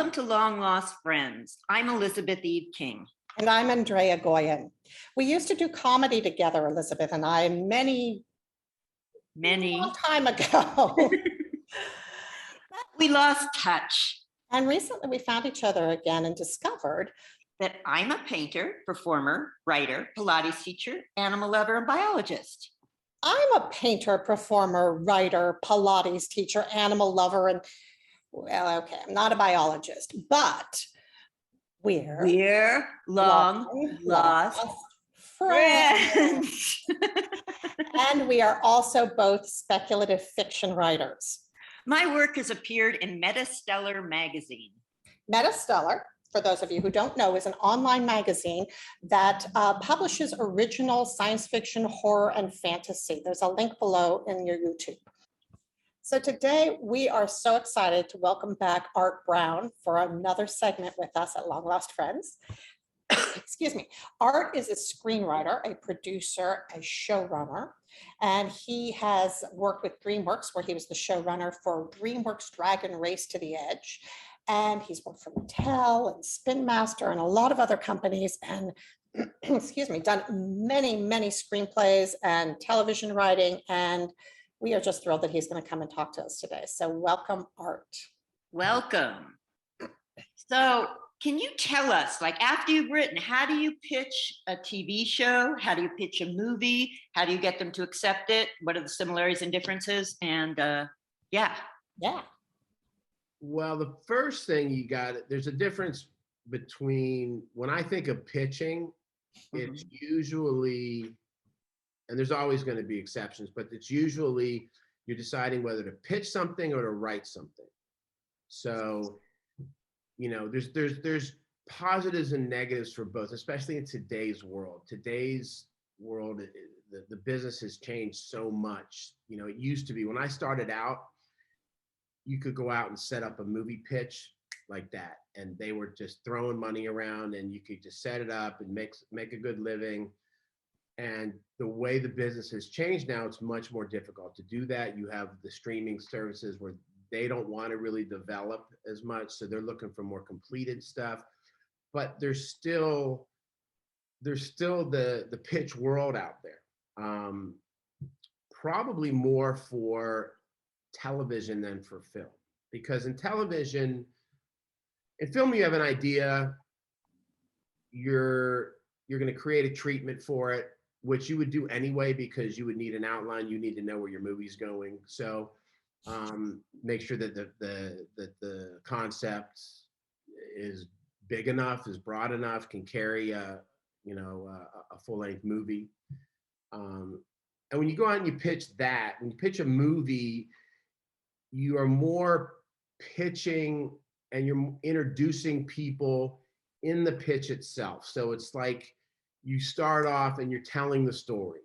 Welcome to Long Lost Friends. I'm Elizabeth Eve King. And I'm Andrea Goyan. We used to do comedy together, Elizabeth and I, many long time ago. We lost touch. And recently we found each other again and discovered that I'm a painter, performer, writer, Pilates teacher, animal lover, and biologist. I'm a painter, performer, writer, Pilates teacher, animal lover, and well, okay, I'm not a biologist, but we're long lost friends. And we are also both speculative fiction writers. My work has appeared in Metastellar magazine. Metastellar, for those of you who don't know, is an online magazine that publishes original science fiction, horror, and fantasy. There's a link below in your YouTube. So today we are so excited to welcome back Art Brown for another segment with us at Long Lost Friends. Excuse me. Art is a screenwriter, a producer, a showrunner, and he has worked with DreamWorks, where he was the showrunner for DreamWorks Dragon Race to the Edge. And he's worked for Mattel and Spin Master and a lot of other companies, and excuse me, done many, many screenplays and television writing. And we are just thrilled that he's going to come and talk to us today. So welcome, Art. Welcome. So can you tell us, like after you've written, how do you pitch a TV show? How do you pitch a movie? How do you get them to accept it? What are the similarities and differences? And yeah. Well, the first thing there's a difference between, when I think of pitching, it's usually, and there's always going to be exceptions, but it's usually you're deciding whether to pitch something or to write something. So, you know, there's positives and negatives for both, especially in today's world. Today's world, the business has changed so much. You know, it used to be, when I started out, you could go out and set up a movie pitch like that, and they were just throwing money around, and you could just set it up and make a good living. And the way the business has changed now, it's much more difficult to do that. You have the streaming services where they don't want to really develop as much, so they're looking for more completed stuff. But there's still the pitch world out there. Probably more for television than for film, because in television, in film, you have an idea, you're going to create a treatment for it, which you would do anyway, because you would need an outline, you need to know where your movie's going. So make sure that the concept is big enough, is broad enough, can carry a full-length movie. And when you go out and you pitch that, when you pitch a movie, you are more pitching and you're introducing people in the pitch itself. So it's like you start off and you're telling the story.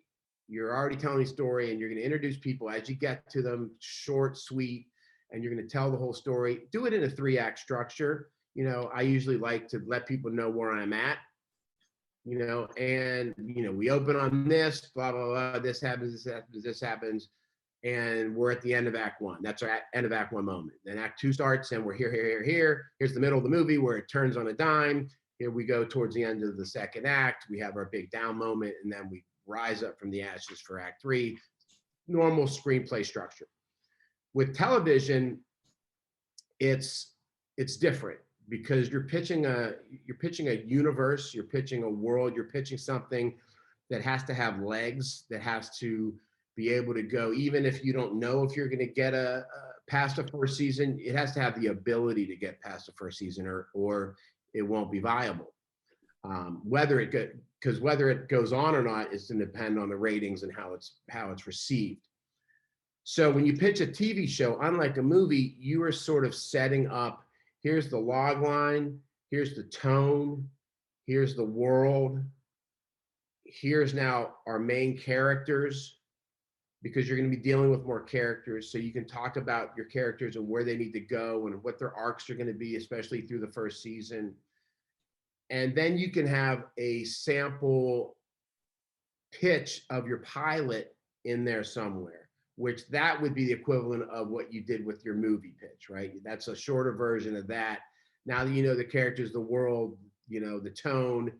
You're already telling the story, and you're going to introduce people as you get to them, short, sweet, and you're going to tell the whole story. Do it in a 3-act structure. You know, I usually like to let people know where I'm at, you know, and, you know, we open on this, blah, blah, blah, this happens, this happens. And we're at the end of Act 1. That's our end of Act 1 moment. Then Act 2 starts, and we're here. Here's the middle of the movie where it turns on a dime. Here we go towards the end of the second act. We have our big down moment, and then we rise up from the ashes for Act 3. Normal screenplay structure. With television, it's different, because you're pitching a universe, you're pitching a world, you're pitching something that has to have legs, that has to be able to go, even if you don't know if you're going to get past the first season, it has to have the ability to get past the first season, or it won't be viable. Whether it goes on or not is going to depend on the ratings and how it's received. So when you pitch a TV show, unlike a movie, you are sort of setting up, here's the log line, here's the tone, here's the world, here's now our main characters, because you're going to be dealing with more characters, so you can talk about your characters and where they need to go and what their arcs are going to be, especially through the first season. And then you can have a sample pitch of your pilot in there somewhere, which that would be the equivalent of what you did with your movie pitch, right? That's a shorter version of that. Now that you know the characters, the world, you know, the tone,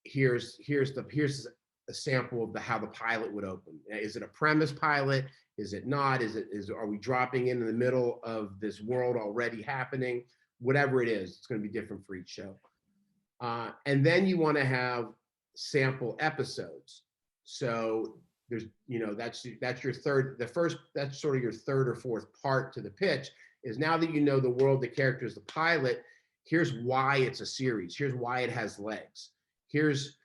here's a sample of how the pilot would open. Is it a premise pilot? Is it not? Are we dropping in the middle of this world already happening? Whatever it is, it's going to be different for each show. And then you want to have sample episodes. So there's, you know, that's your that's sort of your third or fourth part to the pitch, is now that you know the world, the characters, the pilot, here's why it's a series. Here's why it has legs. Here's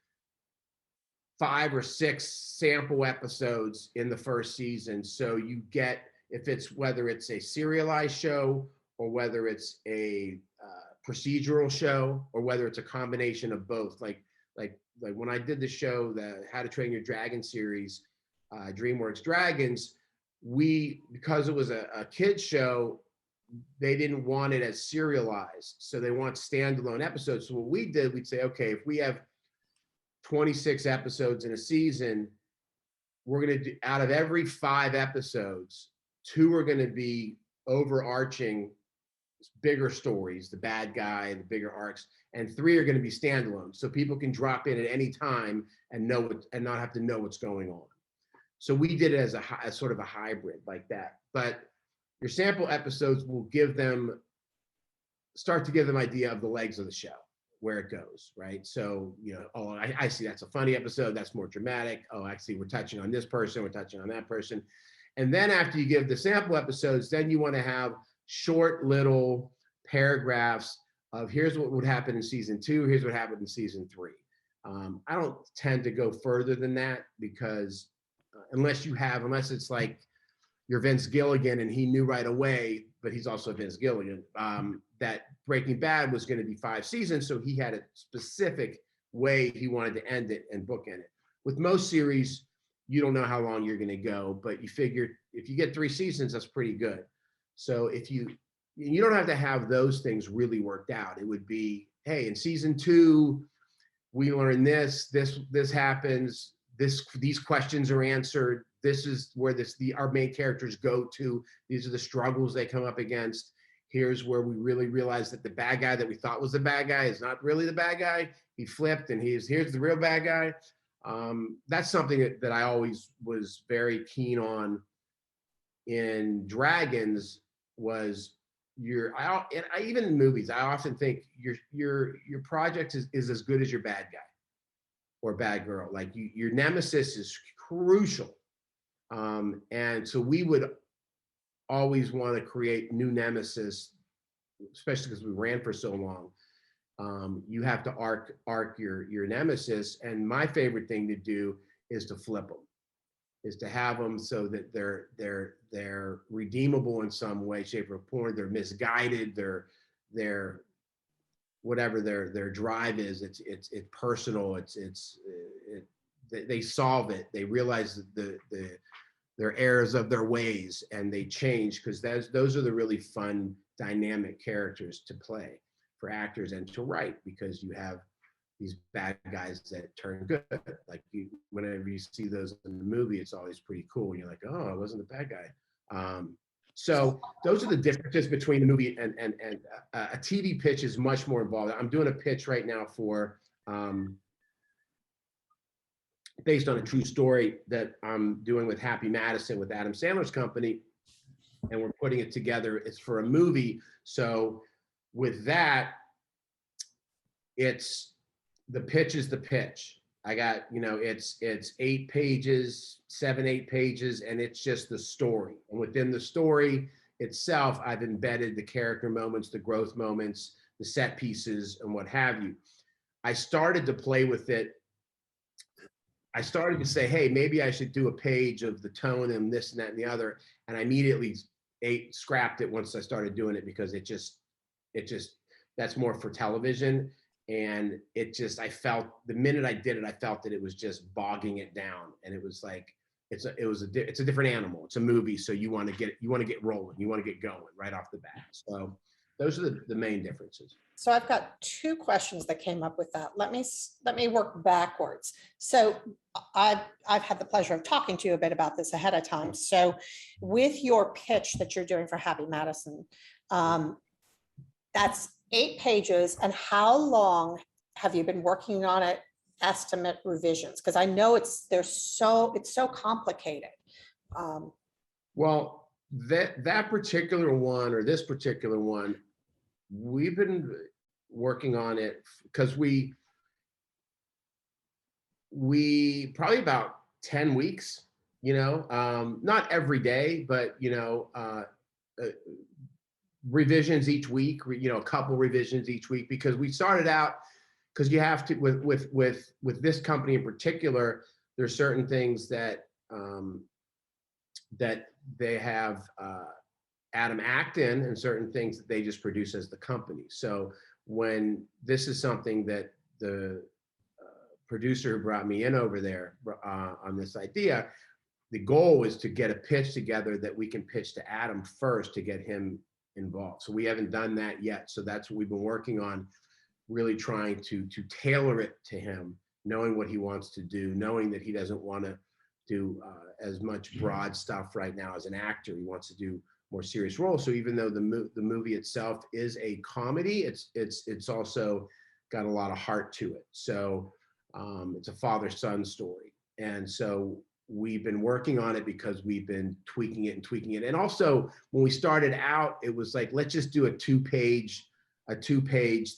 5 or 6 sample episodes in the first season. So you get, whether it's a serialized show or whether it's a procedural show or whether it's a combination of both. Like when I did the show, the How to Train Your Dragon series, DreamWorks Dragons, because it was a kid's show, they didn't want it as serialized. So they want standalone episodes. So what we did, we'd say, okay, if we have 26 episodes in a season, we're going to do, out of every 5 episodes, 2 are going to be overarching bigger stories, the bad guy, the bigger arcs, and 3 are going to be standalone. So people can drop in at any time and not have to know what's going on. So we did it as as sort of a hybrid like that. But your sample episodes will start to give them idea of the legs of the show, where it goes, right? So, you know, oh, I see that's a funny episode, that's more dramatic. Oh, I see we're touching on this person, we're touching on that person. And then after you give the sample episodes, then you want to have short little paragraphs of here's what would happen in season 2, here's what happened in season 3. I don't tend to go further than that because unless it's like you're Vince Gilligan and he knew right away, but he's also Vince Gilligan, that Breaking Bad was going to be 5 seasons. So he had a specific way he wanted to end it and bookend it. With most series, you don't know how long you're going to go, but you figure if you get 3 seasons, that's pretty good. So if you don't have to have those things really worked out. It would be, hey, in season 2, we learn this happens, these questions are answered. This is where our main characters go to. These are the struggles they come up against. Here's where we really realize that the bad guy that we thought was the bad guy is not really the bad guy. He flipped and here's the real bad guy. That's something that I always was very keen on in Dragons was even in movies, I often think your project is as good as your bad guy or bad girl. Like your nemesis is crucial. And so we would always want to create new nemesis, especially because we ran for so long. You have to arc your nemesis. And my favorite thing to do is to flip them, is to have them so that they're redeemable in some way, shape, or form. They're misguided. They're whatever their drive is. It's personal. They solve it. They realize they're heirs of their ways and they change, because those are the really fun dynamic characters to play for actors and to write, because you have these bad guys that turn good. Like whenever you see those in the movie, it's always pretty cool. And you're like, oh, I wasn't the bad guy. So those are the differences between the movie and a TV pitch is much more involved. I'm doing a pitch right now for based on a true story that I'm doing with Happy Madison with Adam Sandler's company, and we're putting it together. It's for a movie. So with that, the pitch is the pitch. I got, it's 8 pages, 7-8 pages, and it's just the story. And within the story itself, I've embedded the character moments, the growth moments, the set pieces, and what have you. I started to play with it. I started to say, hey, maybe I should do a page of the tone and this and that and the other. And I immediately scrapped it once I started doing it, because it just that's more for television. And I felt the minute I did it, I felt that it was just bogging it down. And it was like, it's a different animal. It's a movie. So you want to get rolling. You want to get going right off the bat. So those are the main differences. So I've got 2 questions that came up with that. Let me work backwards. So I've had the pleasure of talking to you a bit about this ahead of time. So with your pitch that you're doing for Happy Madison, That's 8 pages. And how long have you been working on it? Estimate revisions? Because I know it's so complicated. Well, that particular one, or this particular one, we've been working on it because we probably about 10 weeks, not every day, but revisions each week, a couple revisions each week, because we started out, because you have to, with this company in particular, there's certain things that that they have Adam act in, and certain things that they just produce as the company. So when this is something that the producer who brought me in over there on this idea, the goal is to get a pitch together that we can pitch to Adam first to get him involved. So we haven't done that yet. So that's what we've been working on, really trying to tailor it to him, knowing what he wants to do, knowing that he doesn't want to do as much broad stuff right now as an actor. He wants to do more serious roles. So even though the movie itself is a comedy, it's also got a lot of heart to it. So it's a father-son story. And so we've been working on it because we've been tweaking it. And also when we started out, it was like, let's just do a two-page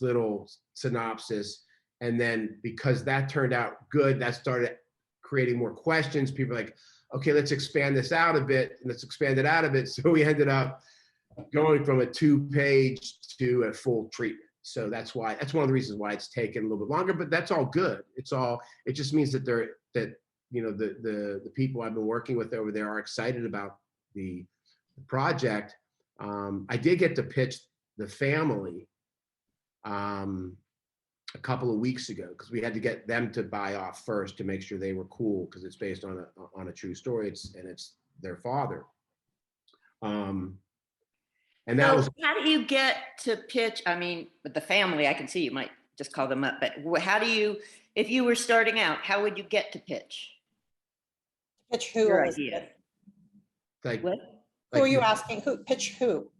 little synopsis. And then because that turned out good, that started creating more questions. People are like, okay, let's expand this out a bit. Let's expand it out a bit. So we ended up going from a 2-page to a full treatment. So that's one of the reasons why it's taken a little bit longer, but that's all good. It just means that the people I've been working with over there are excited about the project. I did get to pitch the family a couple of weeks ago, because we had to get them to buy off first to make sure they were cool, because it's based on a true story. It's their father. And that was. How do you get to pitch? I mean, with the family, I can see you might just call them up, but how do you, if you were starting out, how would you get to pitch? Pitch who? Your Elizabeth? idea. Like, What? Who are you asking? Who pitch who?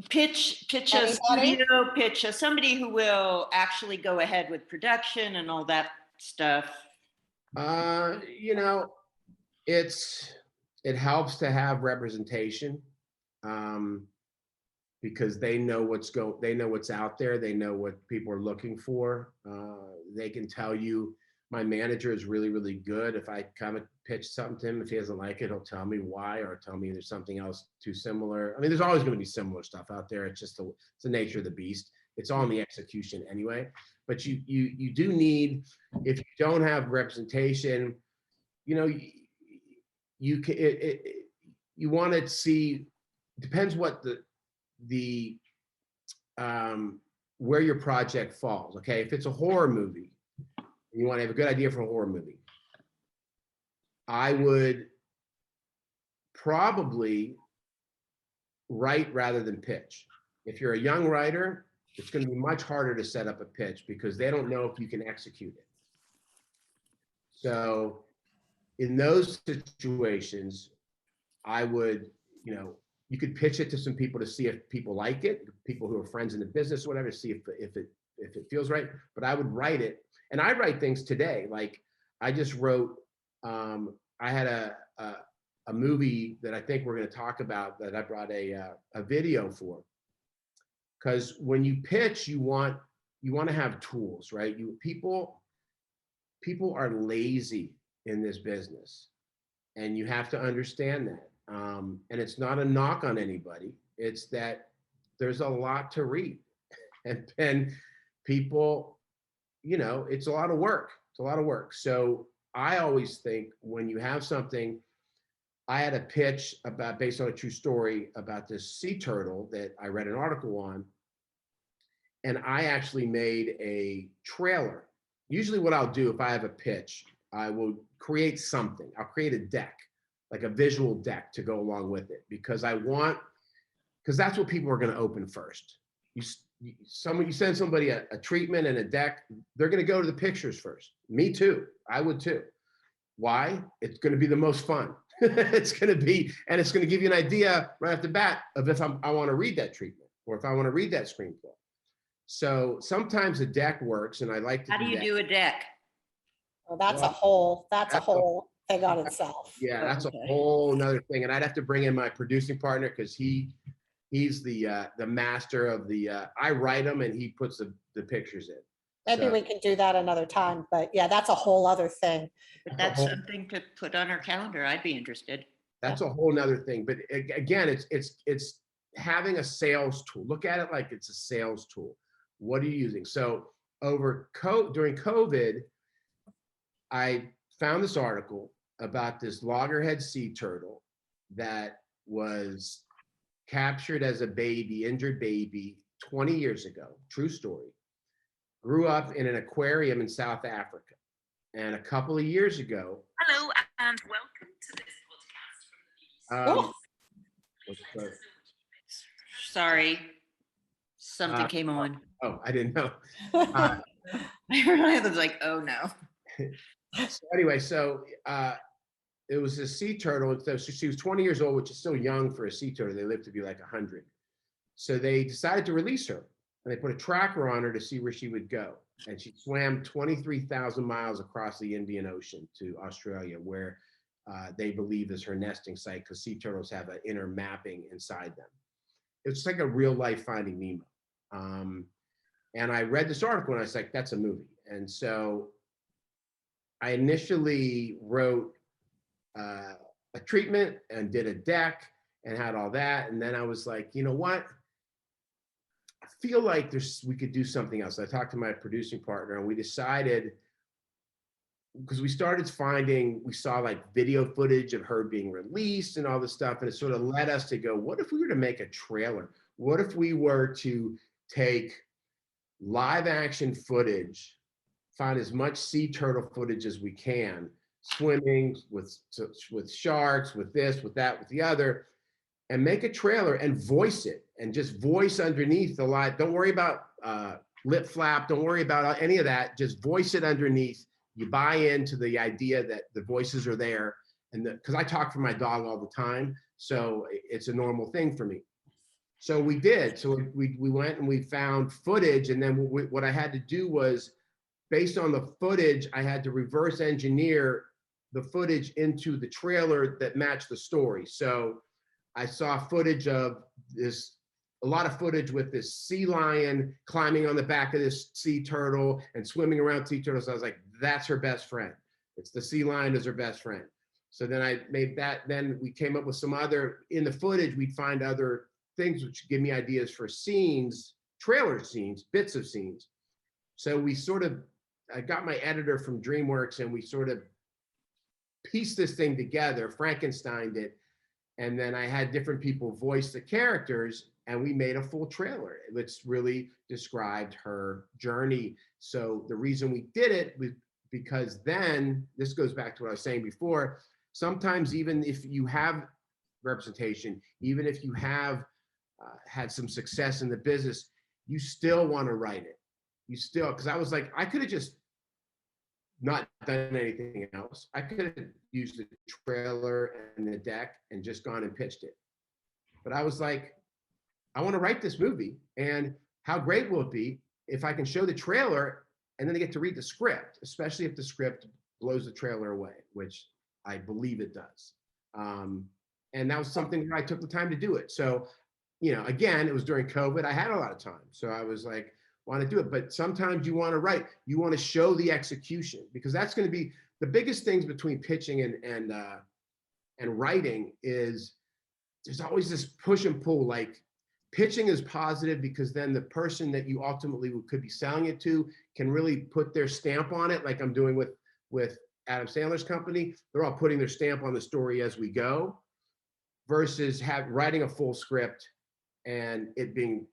Pitch a Anybody? studio, pitch somebody who will actually go ahead with production and all that stuff. It helps to have representation, because they know what's out there. They know what people are looking for. They can tell you. My manager is really, really good. If I come and pitch something to him, if he doesn't like it, he'll tell me why, or tell me there's something else too similar. I mean, there's always going to be similar stuff out there. It's just it's the nature of the beast. It's all in the execution anyway. But you do need, if you don't have representation, you want to see. Depends what the where your project falls. Okay, if it's a horror movie, you want to have a good idea for a horror movie, I would probably write rather than pitch. If you're a young writer, it's going to be much harder to set up a pitch because they don't know if you can execute it. So in those situations, I would, you could pitch it to some people to see if people like it, people who are friends in the business or whatever, to see if it feels right. But I would write it. And I write things today. Like I just wrote, I had a movie that I think we're going to talk about that I brought a video for. Because when you pitch, you want to have tools, right? People are lazy in this business, and you have to understand that. And it's not a knock on anybody. It's that there's a lot to read, and people. It's a lot of work. It's a lot of work. So I always think when you have something, I had a pitch based on a true story about this sea turtle that I read an article on. And I actually made a trailer. Usually what I'll do if I have a pitch, I will create something. I'll create a deck, like a visual deck to go along with it, because that's what people are going to open first. You send somebody a treatment and a deck, they're going to go to the pictures first. Me too. I would too. Why? It's going to be the most fun. It's going to give you an idea right off the bat of if I want to read that treatment or if I want to read that screenplay. So sometimes a deck works, and I like to How do you that. do a deck? Well, that's a Well, whole that's a- whole thing on itself. Yeah, Oh, that's a okay. whole nother thing. And I'd have to bring in my producing partner because he's the master of the I write them and he puts the pictures in. Maybe So we can do that another time, but yeah, that's a whole other thing. But that's a that's whole, something to put on our calendar. I'd be interested. that's a whole nother thing. But again, it's having a sales tool. Look at it like it's a sales tool. What are you using? So during COVID, I found this article about this loggerhead sea turtle that was captured as a baby, injured baby, 20 years ago. True story. Grew up in an aquarium in South Africa. And a couple of years ago. Hello and welcome to this podcast from the BBC. Oh. What's the- Sorry, something came on. oh, I didn't know. I was like, oh no. So anyway, it was a sea turtle. So she was 20 years old, which is still young for a sea turtle. They live to be like 100. So they decided to release her, and they put a tracker on her to see where she would go. And she swam 23,000 miles across the Indian Ocean to Australia, where they believe is her nesting site, because sea turtles have an inner mapping inside them. It's like a real life Finding Nemo. And I read this article and I was like, that's a movie. And so I initially wrote a treatment and did a deck and had all that. And then I was like, you know what? I feel like we could do something else. I talked to my producing partner and we decided, because we saw like video footage of her being released and all this stuff. And it sort of led us to go, what if we were to make a trailer? What if we were to take live action footage, find as much sea turtle footage as we can, swimming with sharks, with this, with that, with the other, and make a trailer and voice it, and just voice underneath the live. Don't worry about lip flap. Don't worry about any of that. Just voice it underneath. You buy into the idea that the voices are there, and because I talk for my dog all the time, so it's a normal thing for me. So we did. So we went and we found footage, and then what I had to do was, based on the footage, I had to reverse engineer the footage into the trailer that matched the story. So I saw footage of this, a lot of footage with this sea lion climbing on the back of this sea turtle and swimming around sea turtles. I was like, that's her best friend. It's the sea lion is her best friend. So then I made that, then we came up with some other, in the footage, we'd find other things which give me ideas for scenes, trailer scenes, bits of scenes. So I got my editor from DreamWorks and we sort of pieced this thing together, Frankensteined it, and then I had different people voice the characters, and we made a full trailer which really described her journey. So the reason we did it was because then, this goes back to what I was saying before, sometimes even if you have representation, even if you have had some success in the business, you still want to write it. You still, because I was like, I could have just not done anything else. I could have used the trailer and the deck and just gone and pitched it. But I was like, I want to write this movie, and how great will it be if I can show the trailer and then they get to read the script, especially if the script blows the trailer away, which I believe it does. And that was something where I took the time to do it. So, again, it was during COVID. I had a lot of time. So I was like, want to do it. But sometimes you want to write, you want to show the execution, because that's going to be the biggest things between pitching and writing. Is there's always this push and pull. Like, pitching is positive because then the person that you ultimately could be selling it to can really put their stamp on it, like I'm doing with Adam Sandler's company. They're all putting their stamp on the story as we go, versus writing a full script and it being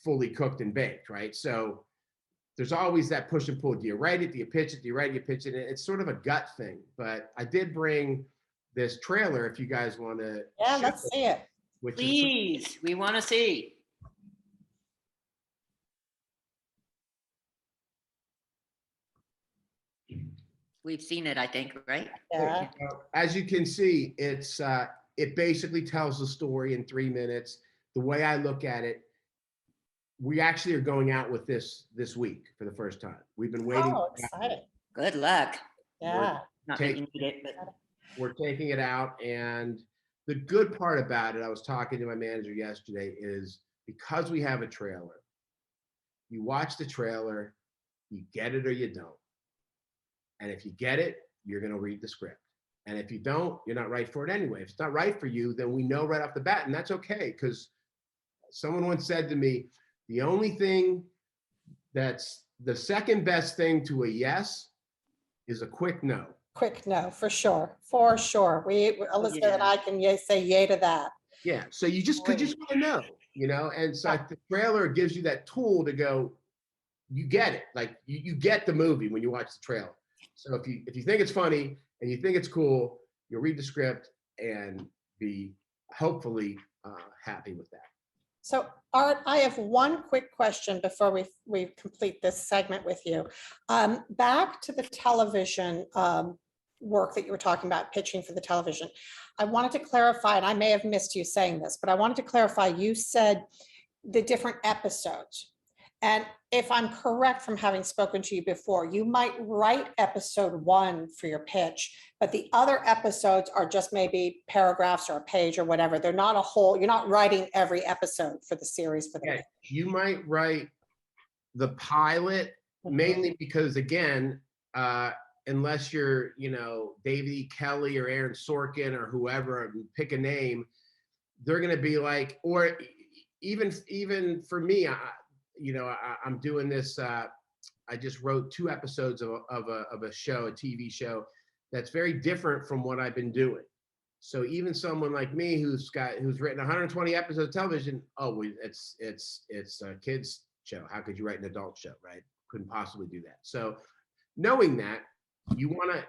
fully cooked and baked, right? So there's always that push and pull. Do you write it? Do you pitch it? Do you write it? You pitch it? And it's sort of a gut thing. But I did bring this trailer if you guys want to. Yeah, let's see it. Please, we want to see. We've seen it, I think, right? Yeah. As you can see, it basically tells the story in 3 minutes. The way I look at it, we actually are going out with this week for the first time. We've been waiting. Oh, exciting. Good luck. Yeah. Not that you need it, but We're taking it out, and the good part about it, I was talking to my manager yesterday, is because we have a trailer, you watch the trailer, you get it or you don't. And if you get it, you're going to read the script. And if you don't, you're not right for it anyway. If it's not right for you, then we know right off the bat, and that's okay. Because someone once said to me, the only thing that's the second best thing to a yes is a quick no. Quick no, for sure, for sure. Elizabeth and I can say yay to that. Yeah, so you just want to know, and so the trailer gives you that tool to go, you get it, like you get the movie when you watch the trailer. So if you think it's funny and you think it's cool, you'll read the script and be hopefully happy with that. So Art, I have one quick question before we complete this segment with you. Back to the television work that you were talking about, pitching for the television. I wanted to clarify, and I may have missed you saying this, but I wanted to clarify, you said the different episodes. And if I'm correct from having spoken to you before, you might write episode 1 for your pitch, but the other episodes are just maybe paragraphs or a page or whatever. They're not a whole, you're not writing every episode for the series for the pitch. You might write the pilot, mainly because, again, unless you're, David E. Kelly or Aaron Sorkin or whoever, pick a name, they're going to be like, or even for me, I'm doing this. I just wrote 2 episodes of a show, a TV show that's very different from what I've been doing. So even someone like me who's written 120 episodes of television, it's a kids show. How could you write an adult show, right? Couldn't possibly do that. So knowing that, you want to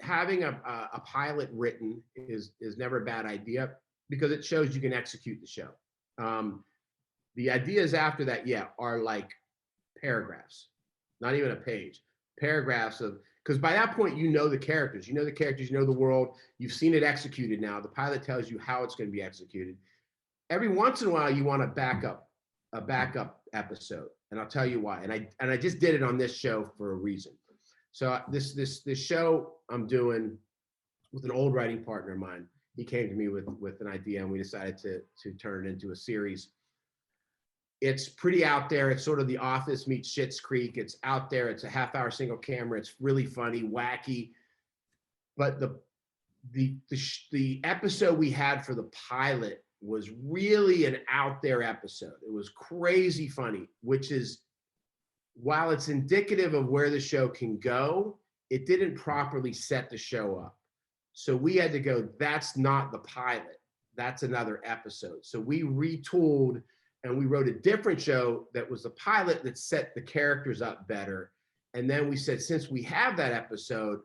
having a pilot written is never a bad idea because it shows you can execute the show. The ideas after that, are like paragraphs, not even a page, paragraphs of, because by that point, you know the characters, you know the world, you've seen it executed now. The pilot tells you how it's going to be executed. Every once in a while, you want a backup episode, and I'll tell you why. And I just did it on this show for a reason. So this show I'm doing with an old writing partner of mine, he came to me with an idea, and we decided to turn it into a series. It's pretty out there. It's sort of The Office meets Schitt's Creek. It's out there. It's a half-hour single camera. It's really funny, wacky. But the episode we had for the pilot was really an out there episode. It was crazy funny, which is, while it's indicative of where the show can go, it didn't properly set the show up. So we had to go, that's not the pilot. That's another episode. So we retooled and we wrote a different show that was the pilot that set the characters up better. And then we said, since we have that episode,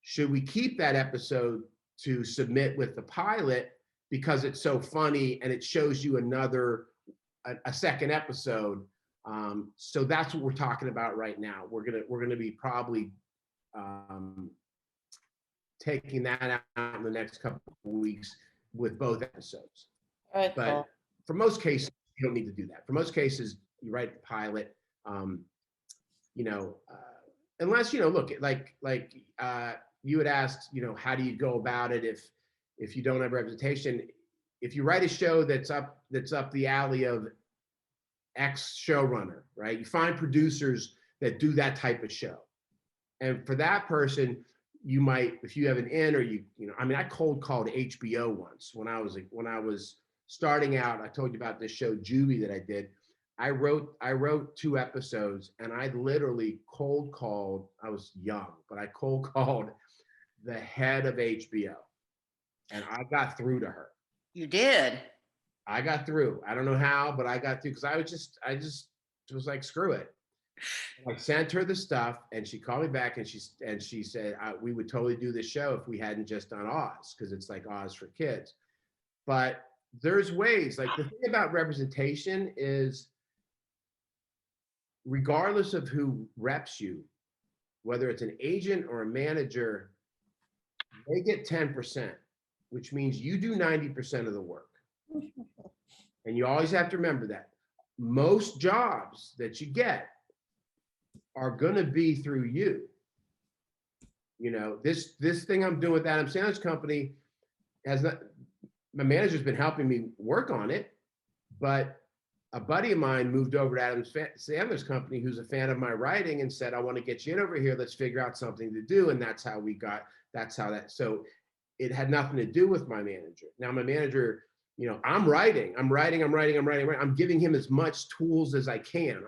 should we keep that episode to submit with the pilot because it's so funny and it shows you a second episode. So that's what we're talking about right now. We're gonna be probably taking that out in the next couple of weeks with both episodes. All right, but cool. For most cases, you don't need to do that. For most cases, you write the pilot, unless, look, like you had asked, how do you go about it if you don't have representation? If you write a show that's up the alley of X showrunner, right? You find producers that do that type of show. And for that person, you might, if you have an in, or I cold called HBO once when I was starting out. I told you about this show Juvie that I did. I wrote 2 episodes, and I literally cold called. I was young, but I cold called the head of HBO, and I got through to her. You did. I got through. I don't know how, but I got through because I just was like, screw it. I sent her the stuff, and she called me back, and she said we would totally do this show if we hadn't just done Oz, because it's like Oz for kids. But there's ways. Like, the thing about representation is, regardless of who reps you, whether it's an agent or a manager, they get 10%, which means you do 90% of the work. And you always have to remember that. most jobs that you get are going to be through you. You know, this thing I'm doing with Adam Sandler's company has not, my manager's been helping me work on it, but a buddy of mine moved over to Adam Sandler's company who's a fan of my writing and said, I want to get you in over here. Let's figure out something to do. And that's how so it had nothing to do with my manager. Now my manager, you know, I'm writing. I'm giving him as much tools as I can.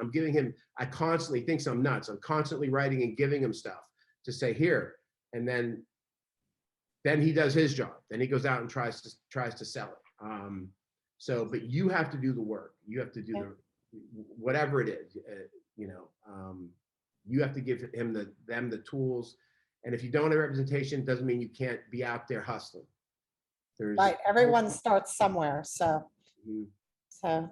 I constantly thinks I'm nuts. I'm constantly writing and giving him stuff to say here. And then he does his job. Then he goes out and tries to sell it. So, but you have to do the work. You have to do whatever it is, you know, you have to give them the tools. And if you don't have representation, it doesn't mean you can't be out there hustling. Right, everyone starts somewhere, so. Mhm.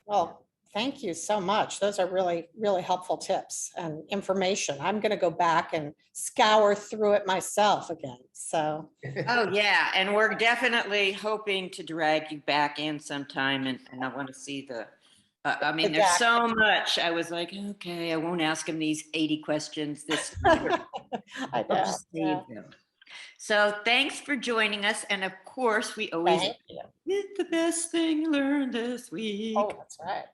Well, thank you so much. Those are really, really helpful tips and information. I'm gonna go back and scour through it myself again, so. Oh, yeah, and we're definitely hoping to drag you back in sometime, and I want to see I mean, there's so much. I was like, okay, I won't ask him these 80 questions this year. I I'll know, just yeah. save them. So thanks for joining us, and of course, we always Thank you. get the best thing you learned this week. Oh, that's right.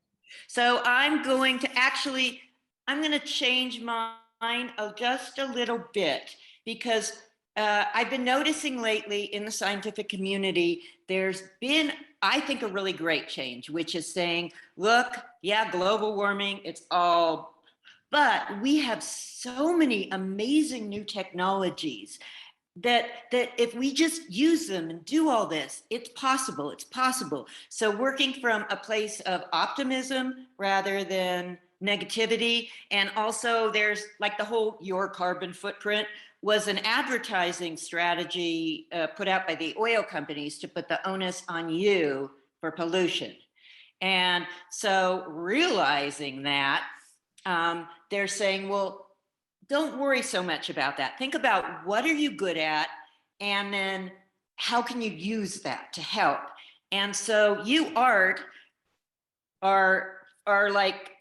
So I'm going to change mine just a little bit because I've been noticing lately in the scientific community, there's been, I think, a really great change, which is saying, look, yeah, global warming, it's all, but we have so many amazing new technologies that if we just use them and do all this, it's possible. So working from a place of optimism rather than negativity. And also there's like the whole your carbon footprint was an advertising strategy put out by the oil companies to put the onus on you for pollution. And so realizing that, they're saying, well, don't worry so much about that. Think about what are you good at, and then how can you use that to help? And so you, Art, are like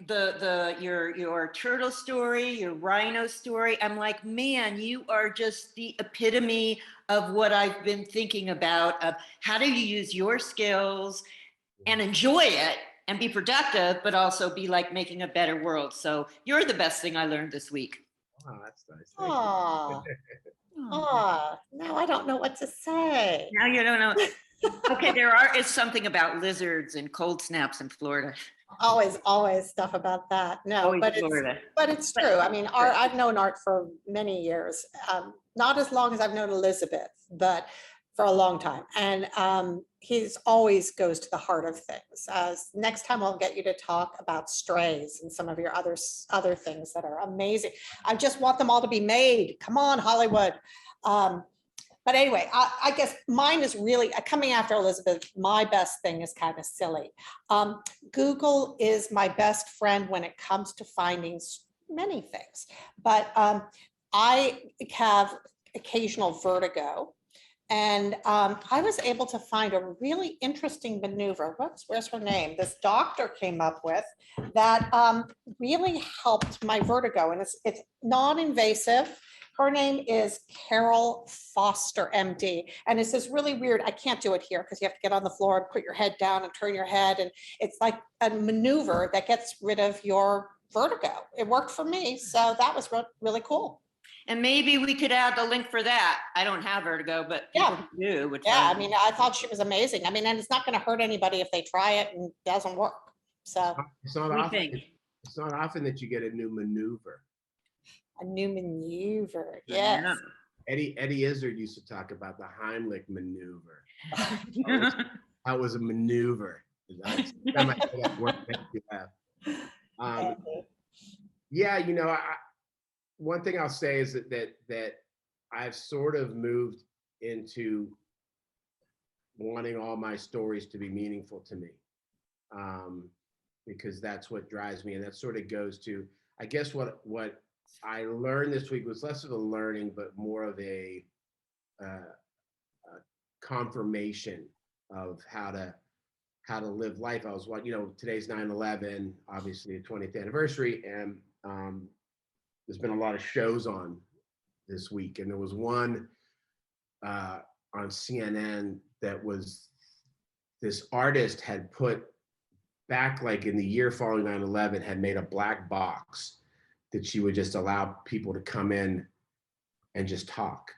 your turtle story, your rhino story. I'm like, man, you are just the epitome of what I've been thinking about, of how do you use your skills and enjoy it and be productive, but also be like making a better world. So you're the best thing I learned this week. Oh, that's nice. Thank Aw, now I don't know what to say. Now you don't know. Okay, is something about lizards and cold snaps in Florida. Always stuff about that. No, Always but Florida. it's true. I mean, Art, I've known Art for many years. Not as long as I've known Elizabeth, but for a long time. And he's always goes to the heart of things. Next time I'll get you to talk about strays and some of your other things that are amazing. I just want them all to be made. Come on, Hollywood. But anyway, I guess mine is really coming after Elizabeth. My best thing is kind of silly. Google is my best friend when it comes to finding many things, but I have occasional vertigo. And I was able to find a really interesting maneuver. Where's her name? This doctor came up with that really helped my vertigo. And it's non-invasive. Her name is Carol Foster, MD. And it's this really weird, I can't do it here because you have to get on the floor and put your head down and turn your head. And it's like a maneuver that gets rid of your vertigo. It worked for me. So that was really cool. And maybe we could add the link for that. I don't have vertigo, but people who do would. Yeah, I mean, I thought she was amazing. I mean, and it's not going to hurt anybody if they try it and it doesn't work. So it's not often that you get a new maneuver. A new maneuver, yes. Eddie Izzard used to talk about the Heimlich maneuver. That was a maneuver. Yeah, you know, one thing I'll say is that I've sort of moved into wanting all my stories to be meaningful to me, because that's what drives me, and that sort of goes to, I guess, what I learned this week was less of a learning, but more of a confirmation of how how to live life. I was watching, you know, today's 9/11, obviously the 20th anniversary, and there's been a lot of shows on this week, and there was one on CNN that was, this artist had put back, like in the year following 9/11, had made a black box that she would just allow people to come in and just talk.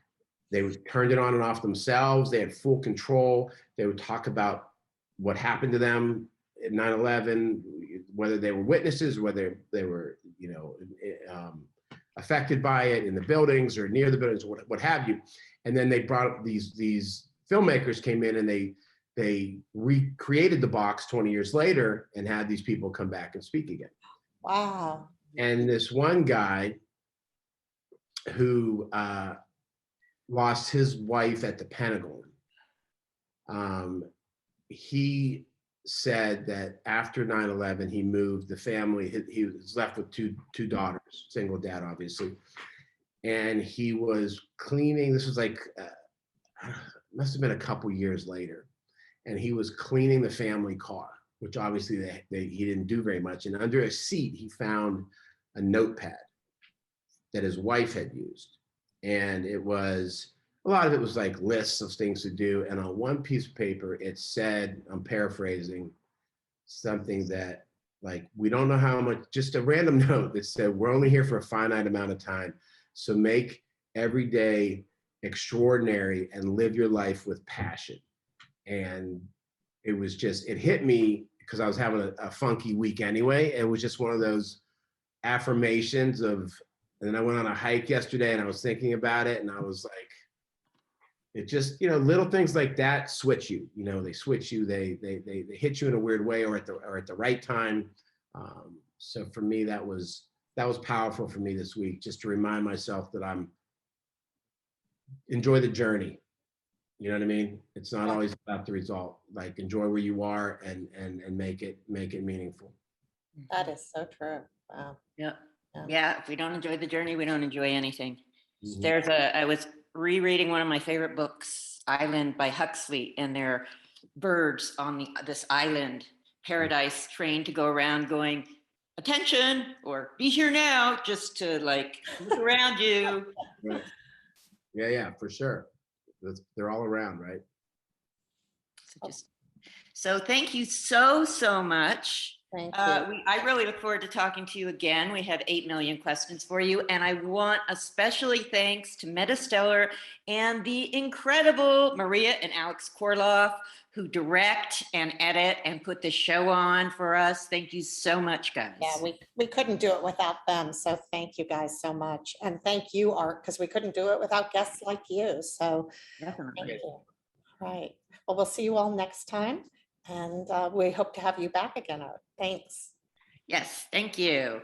They would turn it on and off themselves. They had full control. They would talk about what happened to them at 9/11, whether they were witnesses, whether they were, you know, affected by it in the buildings or near the buildings, what have you. And then they brought up these filmmakers came in and they recreated the box 20 years later and had these people come back and speak again. Wow. And this one guy who lost his wife at the Pentagon, he said that after 9/11, he moved the family. He was left with two daughters, single dad, obviously. And he was cleaning, this was like, must have been a couple years later. And he was cleaning the family car, which obviously he didn't do very much. And under a seat, he found a notepad that his wife had used. And it was, a lot of it was like lists of things to do. And on one piece of paper, it said, I'm paraphrasing, something that like, we don't know how much, just a random note that said, we're only here for a finite amount of time. So make every day extraordinary and live your life with passion. And it was just, it hit me because I was having a funky week anyway. It was just one of those affirmations of, and then I went on a hike yesterday and I was thinking about it and I was like, it just, you know, little things like that switch you, you know, they switch you, they hit you in a weird way or at the right time. So for me, that was powerful for me this week, just to remind myself that enjoy the journey. You know what I mean? It's not always about the result. Like enjoy where you are and make it meaningful. That is so true. Wow. Yeah. Yeah. Yeah. If we don't enjoy the journey, we don't enjoy anything. Mhm. I was rereading one of my favorite books, Island by Huxley, and there are birds on this island, paradise, trained to go around going, attention, or be here now, just to like look around you. Right. Yeah, for sure. They're all around, right? So thank you so much. Thank you. I really look forward to talking to you again. We have 8 million questions for you. And I want especially thanks to Metastellar and the incredible Maria and Alex Korolov, who direct and edit and put the show on for us. Thank you so much, guys. Yeah, we couldn't do it without them. So thank you guys so much. And thank you, Art, because we couldn't do it without guests like you. So Definitely. thank you. Right. Well, we'll see you all next time. And we hope to have you back again, Art. Thanks. Yes, thank you.